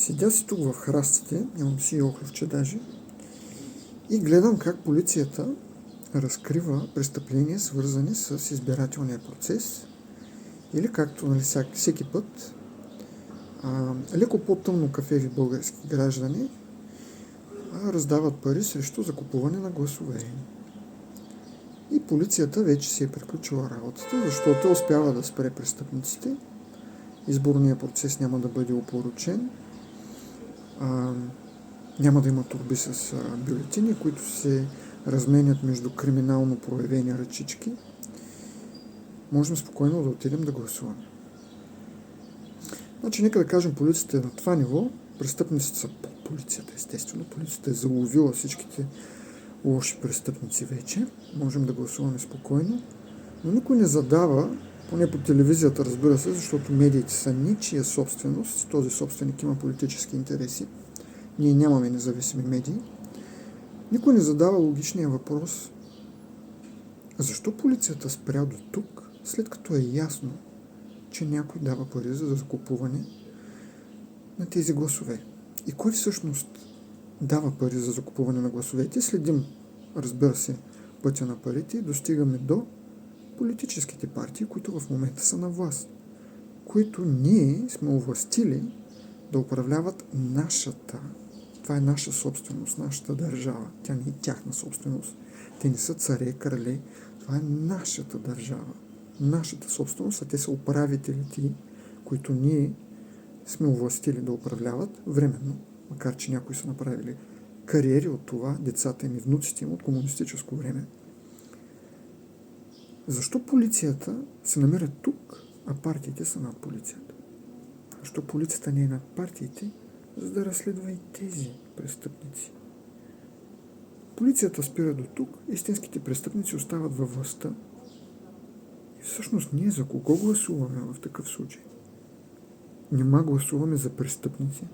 Седя си тук в храстите, имам си охлювче даже, и гледам как полицията разкрива престъпления, свързани с избирателния процес, или както всеки път, леко по-тъмно кафеви български граждани раздават пари срещу закупуване на гласове. И полицията вече си е приключила работата, защото успява да спре престъпниците. Изборният процес няма да бъде опорочен. Няма да има торби с бюлетини, които се разменят между криминално проявени ръчички. Можем спокойно да отидем да гласуваме. Значи, нека да кажем, полицията е на това ниво. Престъпниците са под полицията, естествено. Полицията е заловила всичките лоши престъпници вече. Можем да гласуваме спокойно. Но никой не задава, поне по телевизията, разбира се, защото медиите са ничия собственост. Този собственик има политически интереси. Ние нямаме независими медии. Никой не задава логичния въпрос: защо полицията спря до тук, след като е ясно, че някой дава пари за закупуване на тези гласове? И кой всъщност дава пари за закупуване на гласовете? Следим, разбира се, пътя на парите и достигаме до политическите партии, които в момента са на власт, които ние сме овластили да управляват нашата. Това е наша собственост, нашата държава. Тя не е тяхна собственост. Те не са царе, крале. Това е нашата държава. Нашата собственост, а те са управителите, които ние сме овластили да управляват временно, макар че някои са направили кариери от това, децата им и внуците им от комунистическо време. Защо полицията се намира тук, а партиите са над полицията? Защо полицията не е над партиите, за да разследва и тези престъпници? Полицията спира до тук, истинските престъпници остават във властта. И всъщност ние за кого гласуваме в такъв случай? Нима гласуваме за престъпници?